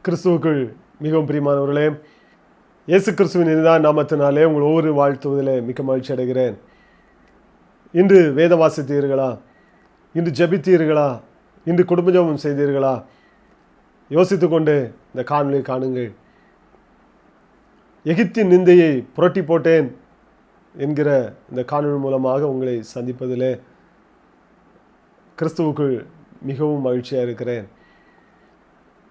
கிறிஸ்துவுக்குள் மிகவும் பிரியமானவர்களே, இயேசு கிறிஸ்துவின் இனிதான நாமத்தினாலே உங்கள் ஒவ்வொரு வாழ்த்துவதிலே மிக்க மகிழ்ச்சி அடைகிறேன். இன்று வேத வாசித்தீர்களா? இன்று ஜெபித்தீர்களா? இன்று குடும்ப ஜெபம் செய்தீர்களா? யோசித்து கொண்டு இந்த காணொலியை காணுங்கள். எகிப்தின் நிந்தையை புரட்டி போட்டேன் என்கிற இந்த காணொலி மூலமாக உங்களை சந்திப்பதிலே கிறிஸ்துவுக்குள் மிகவும் மகிழ்ச்சியாக இருக்கிறேன்.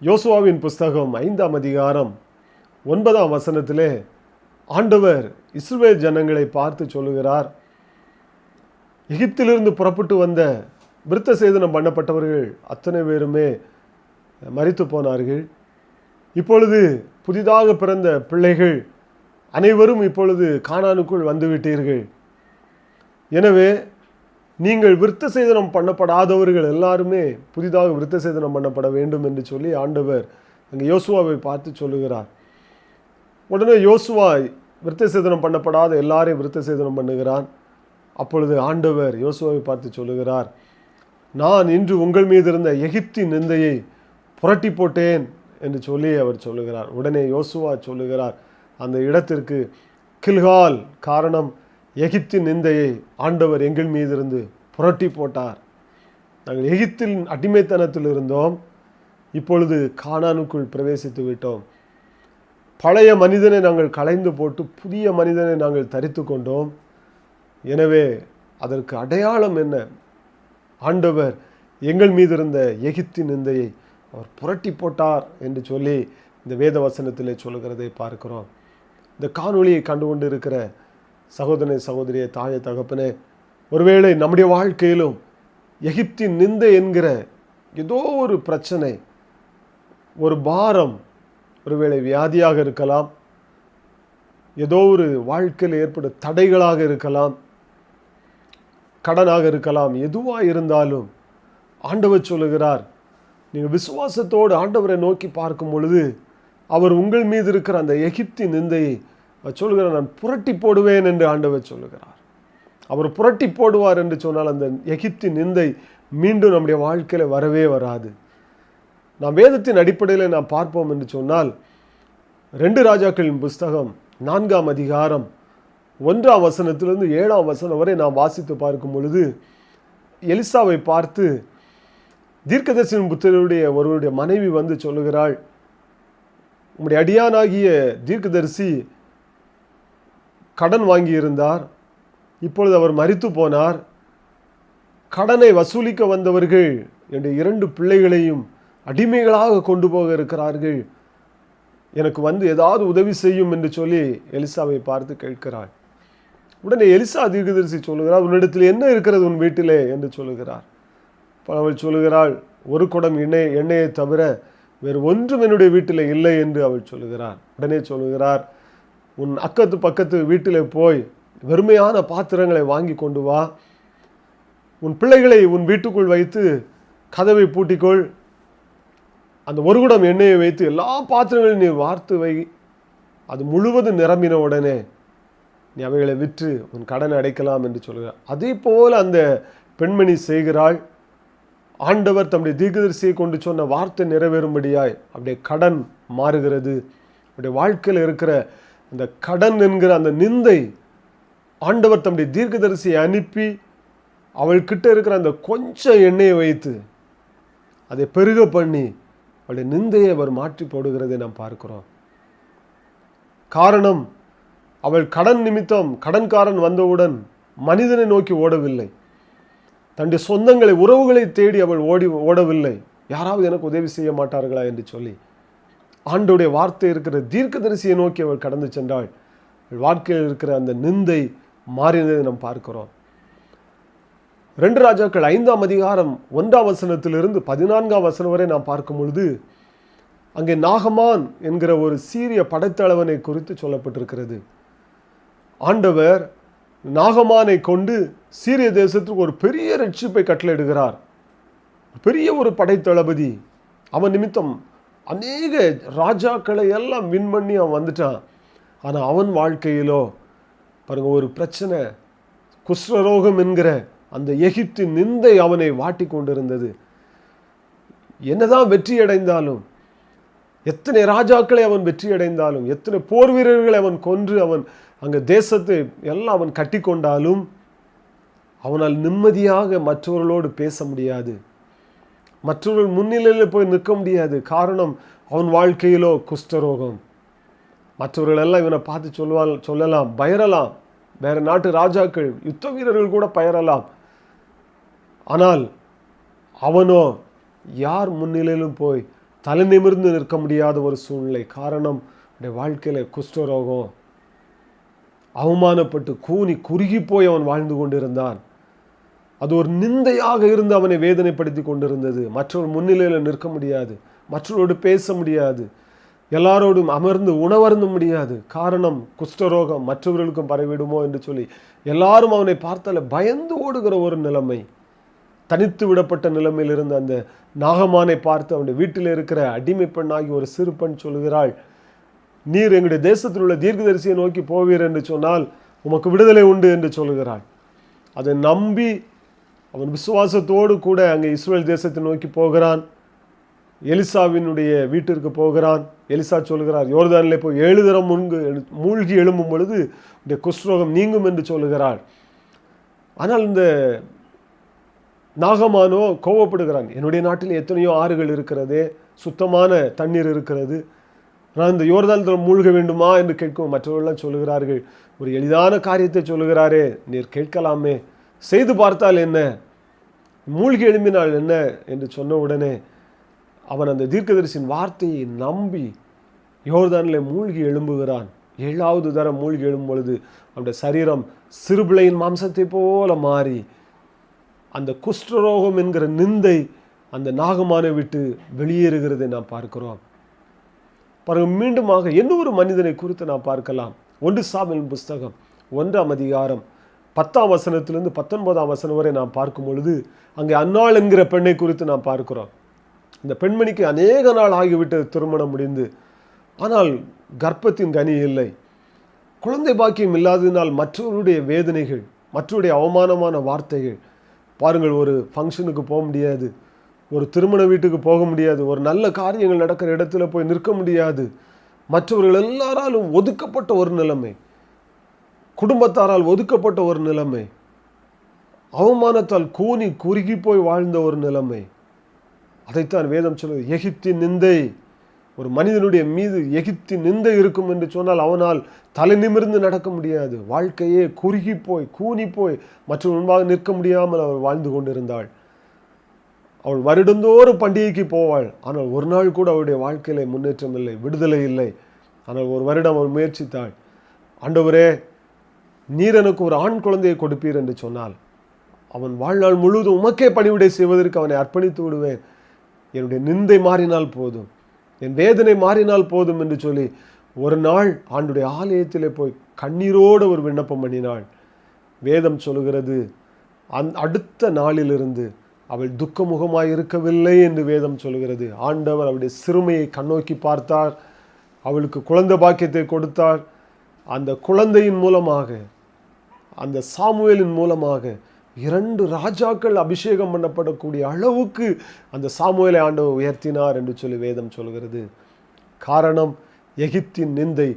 யோசுவாவின் புஸ்தகம் 5ஆம் அதிகாரம் 9ஆம் வசனத்திலே ஆண்டவர் இஸ்ரவேல் ஜனங்களை பார்த்து சொல்லுகிறார், எகிப்திலிருந்து புறப்பட்டு வந்த விருத்த சேதனம் பண்ணப்பட்டவர்கள் அத்தனை பேருமே மரித்து போனார்கள். இப்பொழுது புதிதாக பிறந்த பிள்ளைகள் அனைவரும் இப்பொழுது கானானுக்குள் வந்துவிட்டீர்கள். எனவே நீங்கள் விருத்த சேதனம் பண்ணப்படாதவர்கள் எல்லாருமே புதிதாக விருத்த சேதனம் பண்ணப்பட வேண்டும் என்று சொல்லி ஆண்டவர் அங்கே யோசுவாவை பார்த்து சொல்லுகிறார். உடனே யோசுவா விருத்த சேதனம் பண்ணப்படாத எல்லாரையும் விருத்த சேதனம் பண்ணுகிறான். அப்பொழுது ஆண்டவர் யோசுவாவை பார்த்து சொல்லுகிறார், நான் இன்று உங்கள் மீது இருந்த எகிப்தின் நிந்தையை புரட்டி போட்டேன் என்று சொல்லி அவர் சொல்லுகிறார். உடனே யோசுவா சொல்லுகிறார், அந்த இடத்திற்கு கில்கால், காரணம் எகிப்தின் நிந்தையை ஆண்டவர் எங்கள் மீது இருந்து புரட்டி போட்டார். நாங்கள் எகிப்தின் அடிமைத்தனத்தில் இருந்தோம், இப்பொழுது கானானுக்குள் பிரவேசித்து விட்டோம். பழைய மனிதனை நாங்கள் களைந்து போட்டு புதிய மனிதனை நாங்கள் தரித்து கொண்டோம். எனவே அதற்கு அடையாளம் என்ன? ஆண்டவர் எங்கள் மீது இருந்த எகிப்தின் நிந்தையை அவர் புரட்டி போட்டார் என்று சொல்லி இந்த வேத வசனத்திலே சொல்லுகிறதை பார்க்கிறோம். இந்த காணொளியை கண்டு கொண்டு இருக்கிற சகோதரனை, சகோதரியை, தாயை, தகப்பனே, ஒருவேளை நம்முடைய வாழ்க்கையிலும் எகிப்தின் நிந்தை என்கிற ஏதோ ஒரு பிரச்சனை, ஒரு பாரம், ஒருவேளை வியாதியாக இருக்கலாம், ஏதோ ஒரு வாழ்க்கையில் ஏற்படும் தடைகளாக இருக்கலாம், கடனாக இருக்கலாம், எதுவாக இருந்தாலும் ஆண்டவர் சொல்லுகிறார், நீங்கள் விசுவாசத்தோடு ஆண்டவரை நோக்கி பார்க்கும் பொழுது அவர் உங்கள் மீது இருக்கிற அந்த எகிப்தின் நிந்தையை சொல்லுகிறார், நான் புரட்டி போடுவேன் என்று ஆண்டவர் சொல்லுகிறார். அவர் புரட்டி போடுவார் என்று சொன்னால் அந்த எகிப்தின் நிந்தை மீண்டும் நம்முடைய வாழ்க்கையில் வரவே வராது. நாம் வேதத்தின் அடிப்படையில் நாம் பார்ப்போம் என்று சொன்னால் 2 ராஜாக்களின் புஸ்தகம் 4ஆம் அதிகாரம் 1ஆம் வசனத்திலிருந்து 7ஆம் வசனம் வரை நாம் வாசித்து பார்க்கும் பொழுது எலிசாவை பார்த்து தீர்க்கதரிசியின் புத்திரருடைய ஒருவருடைய மனைவி வந்து சொல்லுகிறாள், உம்முடைய அடியானாகிய தீர்க்கதரிசி கடன் வாங்கியிருந்தார், இப்பொழுது அவர் மரித்து போனார். கடனை வசூலிக்க வந்தவர்கள் என்னுடைய 2 பிள்ளைகளையும் அடிமைகளாக கொண்டு போக இருக்கிறார்கள், எனக்கு வந்து ஏதாவது உதவி செய்யும் என்று சொல்லி எலிசாவை பார்த்து கேட்கிறாள். உடனே எலிசா தீர்க்கதரிசி சொல்லுகிறார், உன்னிடத்தில் என்ன இருக்கிறது உன் வீட்டிலே என்று சொல்லுகிறார். அவள் சொல்லுகிறாள், ஒரு குடம் எண்ணெயை தவிர வேறு ஒன்றும் என்னுடைய வீட்டில் இல்லை என்று அவள் சொல்லுகிறார். உடனே சொல்லுகிறார், உன் அக்கத்து பக்கத்து வீட்டில் போய் வெறுமையான பாத்திரங்களை வாங்கி கொண்டு வா, உன் பிள்ளைகளை உன் வீட்டுக்குள் வைத்து கதவை பூட்டிக்கொள், அந்த ஒரு குடம் எண்ணெயை வைத்து எல்லா பாத்திரங்களையும் நீ வார்த்து வை, அது முழுவதும் நிரம்பின உடனே நீ அவைகளை விற்று உன் கடனை அடைக்கலாம் என்று சொல்கிறார். அதே போல் அந்த பெண்மணி செய்கிறாள். ஆண்டவர் தம்முடைய தீர்க்கதரிசியை கொண்டு சொன்ன வார்த்தை நிறைவேறும்படியாய் அப்படியே கடன் மாறுகிறது. அவருடைய வாழ்க்கையில் இருக்கிற அந்த கடன் என்கிற அந்த நிந்தை ஆண்டவர் தம்முடைய தீர்க்கதரிசியை அனுப்பி அவள்கிட்ட இருக்கிற அந்த கொஞ்சம் எண்ணெயை வைத்து அதை பெருக பண்ணி அவளுடைய நிந்தையை அவர் மாற்றி போடுகிறதை நாம் பார்க்கிறோம். காரணம், அவள் கடன் நிமித்தம் கடன்காரன் வந்தவுடன் மனிதனை நோக்கி ஓடவில்லை, தன்னுடைய சொந்தங்களை, உறவுகளை தேடி அவள் ஓடவில்லை, யாராவது எனக்கு உதவி செய்ய மாட்டார்களா என்று சொல்லி ஆண்டோடைய வார்த்தை இருக்கிற தீர்க்கதரிசியை நோக்கி அவள் கடந்து சென்றாள். அவள் வாழ்க்கையில் இருக்கிற அந்த நிந்தை மாறினதை நாம் பார்க்கிறோம். 2 ராஜாக்கள் 5ஆம் அதிகாரம் 1ஆம் வசனத்திலிருந்து 14ஆம் வசனம் வரை நாம் பார்க்கும் பொழுது அங்கே நாகமான் என்கிற ஒரு சீரிய படைத்தலைவனை குறித்து சொல்லப்பட்டிருக்கிறது. ஆண்டவர் நாகமானை கொண்டு சீரிய தேசத்துக்கு ஒரு பெரிய ரட்சிப்பை கட்டளையிடுகிறார். பெரிய ஒரு படைத்தளபதி, அவன் நிமித்தம் அநேக ராஜாக்களை எல்லாம் வின் பண்ணி அவன் வந்துட்டான். ஆனால் அவன் வாழ்க்கையிலோ பாருங்க ஒரு பிரச்சனை, குஷ்டரோகம் என்கிற அந்த எகிப்தின் நிந்தை அவனை வாட்டி கொண்டிருந்தது. என்னதான் வெற்றி அடைந்தாலும் எத்தனை ராஜாக்களை அவன் வெற்றி அடைந்தாலும், எத்தனை போர் வீரர்களை அவன் கொன்று அவன் அங்கே தேசத்தை எல்லாம் அவன் கட்டி கொண்டாலும் அவனால் நிம்மதியாக மற்றவர்களோடு பேச முடியாது, மற்றவர்கள் முன்னிலையில் போய் நிற்க முடியாது. காரணம், அவன் வாழ்க்கையிலோ குஷ்டரோகம். மற்றவர்கள் எல்லாம் இவனை பார்த்து சொல்லலாம், பயரலாம், வேற நாட்டு ராஜாக்கள் யுத்த வீரர்கள் கூட பயரலாம். ஆனால் அவனோ யார் முன்னிலையிலும் போய் தலை நிமிர்ந்து நிற்க முடியாத ஒரு சூழ்நிலை. காரணம், வாழ்க்கையில குஷ்டரோகம். அவமானப்பட்டு கூனி குறுகி போய் அவன் வாழ்ந்து கொண்டிருந்தான். அது ஒரு நிந்தையாக இருந்து அவனை வேதனைப்படுத்தி கொண்டிருந்தது. மற்றவர் முன்னிலையில் நிற்க முடியாது, மற்றவரோடு பேச முடியாது, எல்லாரோடும் அமர்ந்து உணவருந்த முடியாது. காரணம், குஷ்டரோகம் மற்றவர்களுக்கும் பரவிடுமோ என்று சொல்லி எல்லாரும் அவனை பார்த்தால பயந்து ஓடுகிற ஒரு நிலைமை. தனித்து விடப்பட்ட நிலைமையில் இருந்த அந்த நாகமானை பார்த்து அவனுடைய வீட்டில் இருக்கிற அடிமை பெண்ணாகி ஒரு சிறு பெண் சொல்கிறாள், நீர் எங்களுடைய தேசத்தில் உள்ள தீர்க்கதரிசியை நோக்கி போவீர் என்று சொன்னால் உமக்கு விடுதலை உண்டு என்று சொல்கிறாள். அதை நம்பி அவன் விசுவாசத்தோடு கூட அங்கே இஸ்ரேல் தேசத்தை நோக்கி போகிறான். எலிசாவினுடைய வீட்டிற்கு போகிறான். எலிசா சொல்கிறார், யோர்தானிலே போய் 7 தரம் மூழ்கி எழும்பும் பொழுது இந்த குஷ்டரோகம் நீங்கும் என்று சொல்லுகிறாள். ஆனால் இந்த நாகமானோ கோவப்படுகிறான், என்னுடைய நாட்டில் எத்தனையோ ஆறுகள் இருக்கிறதே, சுத்தமான தண்ணீர் இருக்கிறது, நான் இந்த யோர்தானில் மூழ்க வேண்டுமா என்று கேட்கும். மற்றவர்கள்லாம் சொல்லுகிறார்கள், ஒரு எளிதான காரியத்தை சொல்லுகிறாரே, நீர் கேட்கலாமே, செய்து பார்த்தால் என்ன, மூழ்கி எழும்பினால் என்ன என்று சொன்ன உடனே அவன் அந்த தீர்க்கதரிசியின் வார்த்தையை நம்பி யோர்தானிலே மூழ்கி எழும்புகிறான். 7வது தரம் மூழ்கி எழும்பும் பொழுது அவனுடைய சரீரம் சிறுபிள்ளையின் மாம்சத்தை போல மாறி அந்த குஷ்டரோகம் என்கிற நிந்தை அந்த நாகமானை விட்டு வெளியேறுகிறதை நாம் பார்க்கிறோம். பாருங்க, மீண்டுமாக இன்னொரு மனிதனை குறித்து நாம் பார்க்கலாம். 1 சாமுவேல் புஸ்தகம் 1ஆம் அதிகாரம் 10ஆம் வசனத்திலிருந்து 19ஆம் வசனம் வரை நாம் பார்க்கும் பொழுது அங்கே அன்னாள் என்கிற பெண்ணை குறித்து நாம் பார்க்கிறோம். இந்த பெண்மணிக்கு அநேக நாள் ஆகிவிட்டது திருமணம் முடிந்து, ஆனால் கர்ப்பத்தின் கனி இல்லை. குழந்தை பாக்கியம் இல்லாததினால் மற்றவருடைய வேதனைகள், மற்றவருடைய அவமானமான வார்த்தைகள். பாருங்கள், ஒரு ஃபங்க்ஷனுக்கு போக முடியாது, ஒரு திருமண வீட்டுக்கு போக முடியாது, ஒரு நல்ல காரியங்கள் நடக்கிற இடத்துல போய் நிற்க முடியாது. மற்றவர்கள் எல்லாராலும் ஒதுக்கப்பட்ட ஒரு நிலைமை, குடும்பத்தாரால் ஒதுக்கப்பட்ட ஒரு நிலைமை, அவமானத்தால் கூனி குறுகி போய் வாழ்ந்த ஒரு நிலைமை. அதைத்தான் வேதம் சொல்லுது, எகிப்தின் நிந்தை. ஒரு மனிதனுடைய மீது எகிப்தின் நிந்தை இருக்கும் என்று சொன்னால் அவனால் தலை நிமிர்ந்து நடக்க முடியாது. வாழ்க்கையே குறுகி போய் கூனி போய் மற்ற முன்பாக நிற்க முடியாமல் அவள் வாழ்ந்து கொண்டிருந்தாள். அவள் வருடந்தோறும் பண்டிகைக்கு போவாள், ஆனால் ஒரு நாள் கூட அவளுடைய வாழ்க்கையில முன்னேற்றம் இல்லை, விடுதலை இல்லை. ஆனால் ஒரு வருடம் அவள் முயற்சித்தாள். ஆண்டவரே, நீர் எனக்கு ஒரு ஆண் குழந்தையை கொடுப்பீர் என்று சொன்னால் அவன் வாழ்நாள் முழுவதும் உமக்கே பணிவிடை செய்வதற்கு அவனை அர்ப்பணித்து விடுவேன், என்னுடைய நிந்தை மாறினால் போதும், என் வேதனை மாறினால் போதும் என்று சொல்லி ஒரு நாள் ஆண்டுடைய ஆலயத்திலே போய் கண்ணீரோடு ஒரு விண்ணப்பம் பண்ணினாள். வேதம் சொல்லுகிறது, அடுத்த நாளிலிருந்து அவள் துக்கமுகமாய் இருக்கவில்லை என்று வேதம் சொல்லுகிறது. ஆண்டவர் அவளுடைய சிறுமையை கண்ணோக்கி பார்த்தார், அவளுக்கு குழந்தை பாக்கியத்தை கொடுத்தார். அந்த குழந்தையின் மூலமாக, அந்த சாமுவேலின் மூலமாக 2 ராஜாக்கள் அபிஷேகம் பண்ணப்படக்கூடிய அளவுக்கு அந்த சாமுவேலை ஆண்டவர் உயர்த்தினார் என்று சொல்லி வேதம் சொல்கிறது. காரணம், எகிப்தின் நிந்தை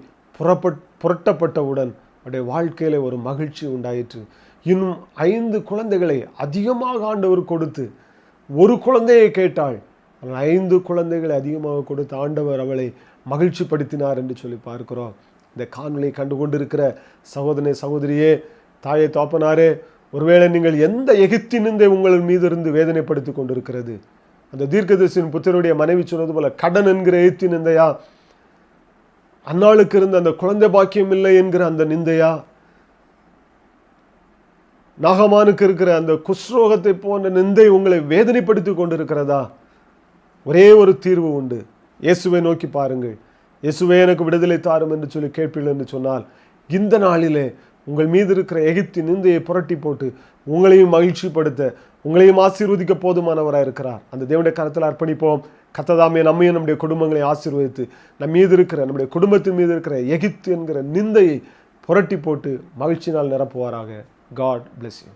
புரட்டப்பட்டவுடன் அவருடைய வாழ்க்கையில ஒரு மகிழ்ச்சி உண்டாயிற்று. இன்னும் 5 குழந்தைகளை அதிகமாக ஆண்டவர் கொடுத்து, ஒரு குழந்தையை கேட்டாள், 5 குழந்தைகளை அதிகமாக கொடுத்து ஆண்டவர் அவளை மகிழ்ச்சி படுத்தினார் என்று சொல்லி பார்க்கிறோம். இந்த காணொளியை கண்டு கொண்டிருக்கிற சகோதரனே, சகோதரியே, தாயை, தாப்பனாரே, ஒருவேளை நீங்கள் எந்த எகிப்தின் நிந்தை உங்கள் மீது இருந்து வேதனைப்படுத்தி கொண்டிருக்கிறது? அந்த தீர்க்கதரிசியின் புத்திரனுடைய மனைவி சொன்னது போல கடன் என்கிற எகிப்தின் நிந்தையா? அன்னாளுக்கு இருந்த அந்த குழந்தை பாக்கியம் இல்லை என்கிற அந்த நிந்தையா? நாகமானுக்கு இருக்கிற அந்த குஷ்ரோகத்தை போன்ற நிந்தை உங்களை வேதனைப்படுத்தி கொண்டிருக்கிறதா? ஒரே ஒரு தீர்வு உண்டு, இயேசுவை நோக்கி பாருங்கள். இயேசுவே, எனக்கு விடுதலை தாரும் என்று சொல்லி கேட்பீர்கள் என்று சொன்னால் இந்த நாளிலே உங்கள் மீது இருக்கிற எகிப்தின் நிந்தையை புரட்டி போட்டு உங்களையும் மகிழ்ச்சிப்படுத்த, உங்களையும் ஆசீர்வதிக்க போதுமானவராக இருக்கிறார். அந்த தேவனுடைய கரத்தில் அர்ப்பணிப்போம். கர்த்தர் நம்மையும் நம்முடைய குடும்பங்களை ஆசீர்வதித்து நம் மீது இருக்கிற, நம்முடைய குடும்பத்தின் மீது இருக்கிற எகிப்து என்கிற நிந்தையை புரட்டி போட்டு மகிழ்ச்சினால் நிரப்புவாராக. God bless you.